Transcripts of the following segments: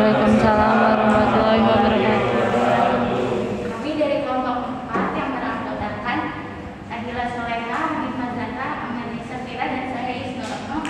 Waalaikumsalam warahmatullahi wabarakatuh. Kami dari kelompok 4 yang beranggotakan Adila Soleha, Bima Zahra, Amani Safira, dan saya Isnurno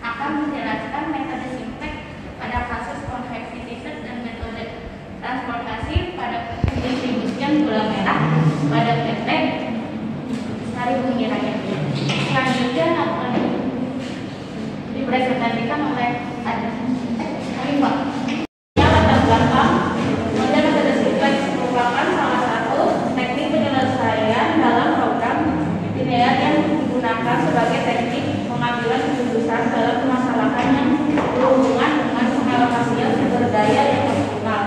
akan menjelaskan metode simplex pada kasus konveksi t-shirt dan metode transportasi pada pendistribusian gula merah pada PT Sari Bumi Raya. Selanjutnya akan dipresentasikan oleh Arifah. Latar belakang model metode simplex merupakan salah satu teknik penyelesaian dalam program linear yang digunakan sebagai teknik pengambilan keputusan dalam permasalahan yang berhubungan dengan pengalokasian sumber daya yang optimal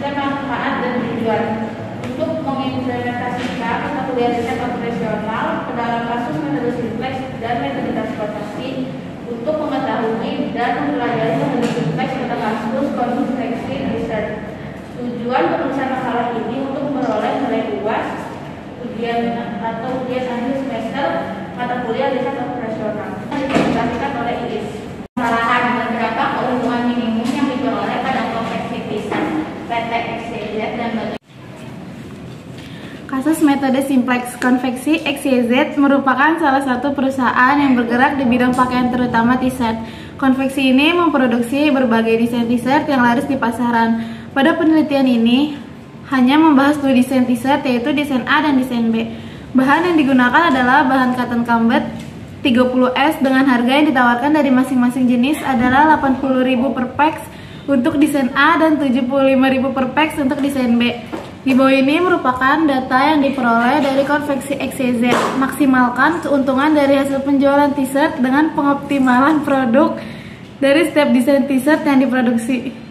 dan manfaat dan tujuan. Untuk mengimplementasikan mata kuliah riset operasional ke dalam kasus metode simplex dan metode transportasi untuk mengetahui dan mempelajari metode simplex pada kasus konveksi research. Tujuan penulisan makalah ini untuk memperoleh nilai UAS ujian akhir semester mata kuliah riset operasional yang dipresentasikan oleh Iris. Kesalahan beberapa keuntungan minimum yang diperoleh pada konveksi research PT XYZ dan Kasus metode simplex konveksi XYZ merupakan salah satu perusahaan yang bergerak di bidang pakaian terutama t-shirt. Konveksi ini memproduksi berbagai desain t-shirt yang laris di pasaran. Pada penelitian ini hanya membahas 2 desain t-shirt, yaitu desain A dan desain B. Bahan yang digunakan adalah bahan cotton combat 30S dengan harga yang ditawarkan dari masing-masing jenis adalah 80.000 per packs untuk desain A dan 75.000 per packs untuk desain B. Di bawah ini merupakan data yang diperoleh dari konveksi XYZ. Maksimalkan keuntungan dari hasil penjualan t-shirt dengan pengoptimalan produk dari setiap desain t-shirt yang diproduksi.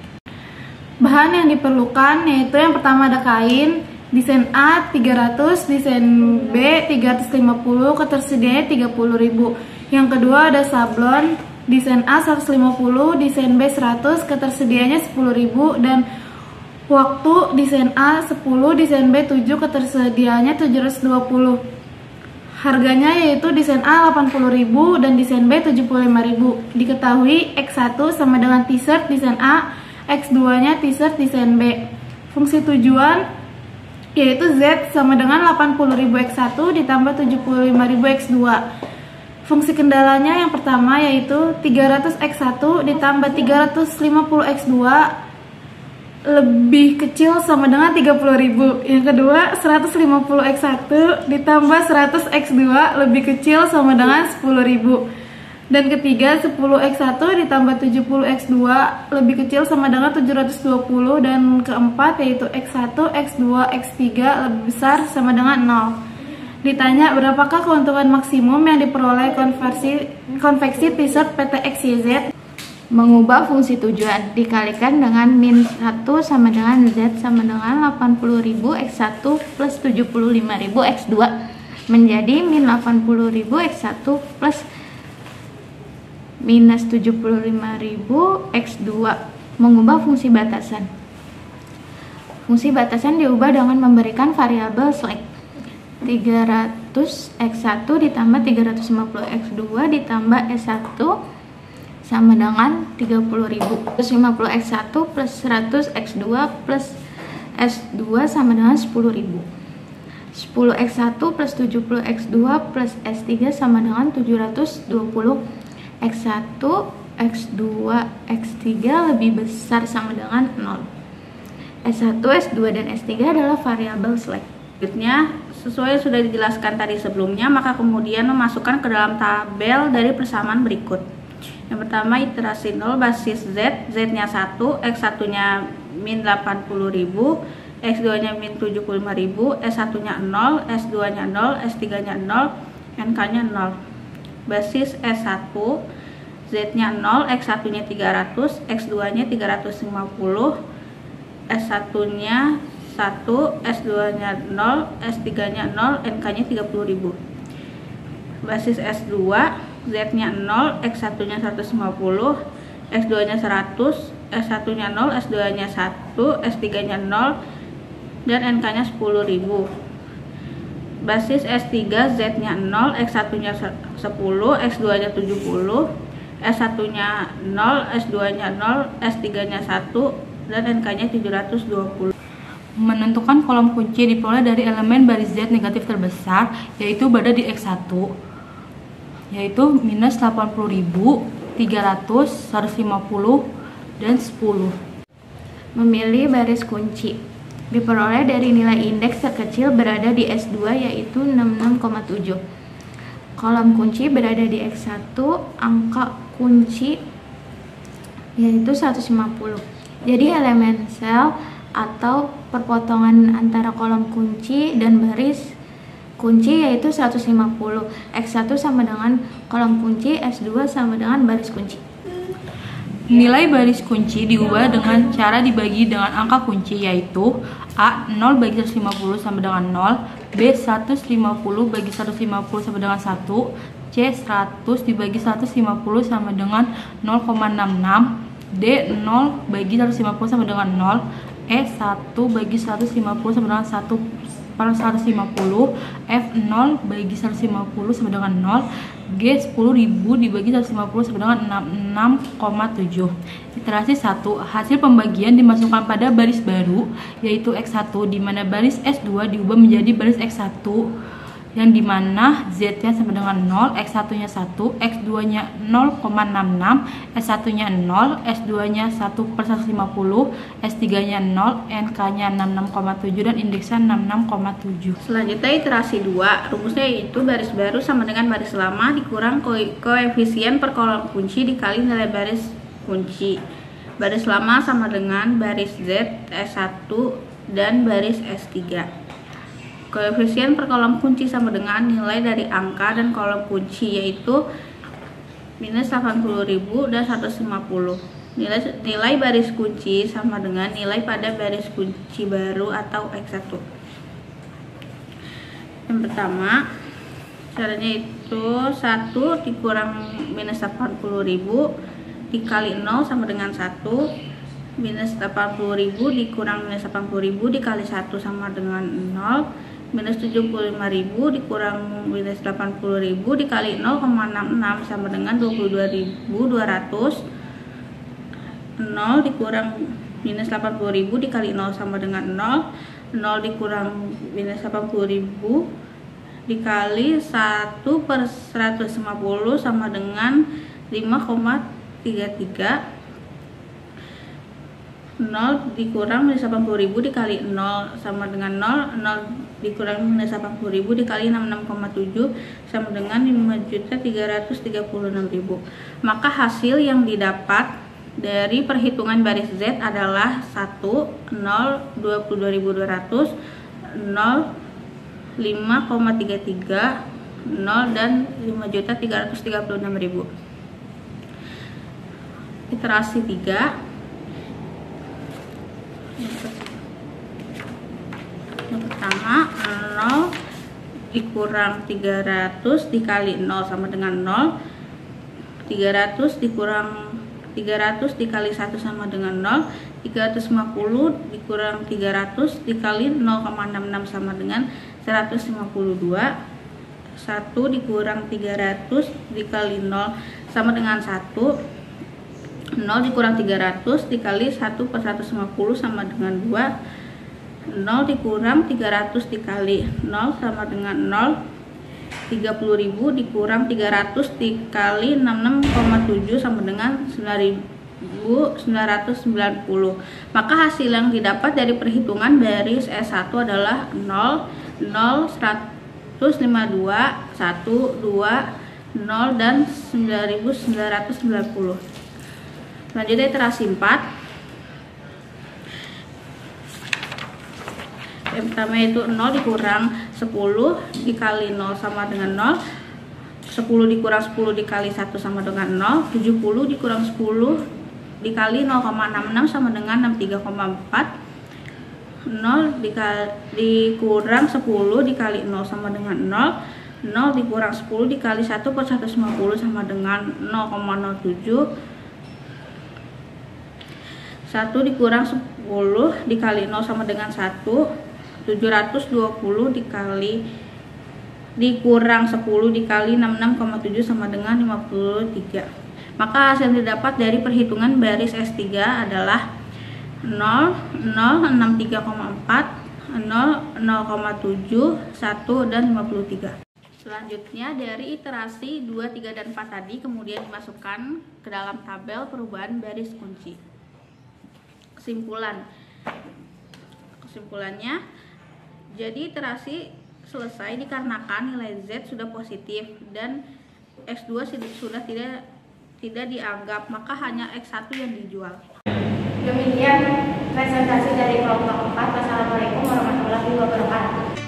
Bahan yang diperlukan yaitu yang pertama ada kain, desain A 300, desain B 350, ketersediaannya 30.000. Yang kedua ada sablon, desain A 150, desain B 100, ketersediaannya 10.000, dan waktu desain A 10, desain B 7, ketersediaannya 720. Harganya yaitu desain A 80.000 dan desain B 75.000. Diketahui X1 sama dengan t-shirt desain A, X2 nya t-shirt desain B. Fungsi tujuan yaitu Z sama dengan 80.000 X1 ditambah 75.000 X2. Fungsi kendalanya yang pertama yaitu 300 X1 ditambah 350 X2 lebih kecil sama dengan 30.000. Yang kedua 150 X1 ditambah 100 X2 lebih kecil sama dengan 10.000. Dan ketiga 10 X1 ditambah 70 X2 lebih kecil sama dengan 720. Dan keempat yaitu X1, X2, X3 lebih besar sama dengan 0. Ditanya berapakah keuntungan maksimum yang diperoleh konveksi t-shirt PT XYZ? Mengubah fungsi tujuan dikalikan dengan min 1 sama dengan Z sama dengan 80.000 X1 plus 75.000 X2 menjadi min 80.000 X1 plus minus 75.000 X2. Mengubah fungsi batasan. Fungsi batasan diubah dengan memberikan variabel slack 300 X1 ditambah 350 X2 ditambah S1 sama dengan 30.000. 150 X1 plus 100 X2 plus S2 sama dengan 10.000. 10 X1 plus 70 X2 plus S3 sama dengan 720. X1, X2, X3 lebih besar sama dengan 0. S1, S2, dan S3 adalah variabel slack. Selanjutnya, sesuai yang sudah dijelaskan tadi sebelumnya, maka kemudian memasukkan ke dalam tabel dari persamaan berikut. Yang pertama iterasi 0 basis Z, Z-nya 1, X1-nya min 80.000, X2-nya min 75.000, S1-nya 0, S2-nya 0, S3-nya 0, NK-nya 0. Basis S1, Z-nya 0, X1-nya 300, X2-nya 350, S1-nya 1, S2-nya 0, S3-nya 0, NK-nya 30.000. Basis S2, Z-nya 0, X1-nya 150, X2-nya 100, S1-nya 0, S2-nya 1, S3-nya 0, dan NK-nya 10.000. Basis S3, Z-nya 0, X1-nya 10, X2-nya 70, S1-nya 0, S2-nya 0, S3-nya 1, dan NK-nya 720. Menentukan kolom kunci diperoleh dari elemen baris Z negatif terbesar, yaitu berada di X1, yaitu minus 80.000, 300, 150, dan 10. Memilih baris kunci diperoleh dari nilai indeks terkecil berada di S2 yaitu 66,7. Kolom kunci berada di X1, angka kunci yaitu 150. Jadi elemen sel atau perpotongan antara kolom kunci dan baris kunci yaitu 150. X1 sama dengan kolom kunci, S2 sama dengan baris kunci. Nilai baris kunci diubah dengan cara dibagi dengan angka kunci, yaitu A 0 bagi 150 sama dengan 0, B 150 bagi 150 sama dengan 1, C 100 dibagi 150 sama dengan 0,66, D 0 bagi 150 sama dengan 0, E 1 bagi 150 sama dengan 1/150, F 0 bagi 150 sama dengan 0, G 10.000 dibagi 150 sama dengan 6,7. Iterasi 1. Hasil pembagian dimasukkan pada baris baru, yaitu X1, di mana baris S2 diubah menjadi baris X1, yang dimana Z-nya sama dengan 0, X1-nya 1, X2-nya 0,66, S1-nya 0, S2-nya 1/150, S3-nya 0, NK-nya 66,7, dan indeksnya 66,7. Selanjutnya iterasi 2, rumusnya yaitu baris baru sama dengan baris lama dikurang koefisien per kolom kunci dikali nilai baris kunci. Baris lama sama dengan baris Z, S1, dan baris S3. Koefisien per kolom kunci sama dengan nilai dari angka dan kolom kunci, yaitu minus 80.000 dan 150. Nilai baris kunci sama dengan nilai pada baris kunci baru atau X1. Yang pertama, caranya itu 1 dikurang minus 80.000 dikali 0 sama dengan 1, minus 80.000 dikurang minus 80.000 dikali 1 sama dengan 0, minus 75.000 dikurang minus 80.000 dikali 0,66 sama dengan 22.200. 0 dikurang minus 80.000 dikali 0 sama dengan 0, 0 dikurang minus 80.000 dikali 1/150 sama dengan 5,33. 0 dikurang minus 80.000 dikali 0 sama dengan 0, 0 dikurang minus 80.000 dikali 66,7 sama dengan 5.336.000. Maka hasil yang didapat dari perhitungan baris Z adalah 1, 0, 22.200, 0, 5,33, 0, dan 5.336.000. Iterasi 3. Yang pertama, 0 dikurang 300 dikali 0 sama dengan 0, 300 dikurang 300 dikali 1 sama dengan 0, 350 dikurang 300 dikali 0,66 sama dengan 152, 1 dikurang 300 dikali 0 sama dengan 1, 0 dikurang 300 dikali 1/150 sama dengan 2, 0 dikurang 300 dikali 0 sama dengan 0, 30.000 dikurang 300 dikali 66,7 sama dengan 9.990. Maka hasil yang didapat dari perhitungan baris S1 adalah 0, 0, 152, 1, 2, 0, dan 9.990. Selanjutnya iterasi 4. Yang pertama itu 0 dikurang 10 dikali 0 sama dengan 0, 10 dikurang 10 dikali 1 sama dengan 0, 70 dikurang 10 dikali 0,66 sama dengan 63,4, 0 dikurang 10 dikali 0 sama dengan 0, 0 dikurang 10 dikali 1/150 sama dengan 0,07, 1 dikurang 10 dikali 0 sama dengan 1, 720 dikurang 10 dikali 66,7 sama dengan 53. Maka hasil yang didapat dari perhitungan baris S3 adalah 0, 0, 63,4, 0, 0,7, 1, dan 53. Selanjutnya dari iterasi 2, 3, dan 4 tadi kemudian dimasukkan ke dalam tabel perubahan baris kunci. Kesimpulannya, jadi iterasi selesai dikarenakan nilai Z sudah positif dan X2 sudah tidak dianggap, maka hanya X1 yang dijual. Demikian presentasi dari kelompok 4. Wassalamualaikum warahmatullahi wabarakatuh.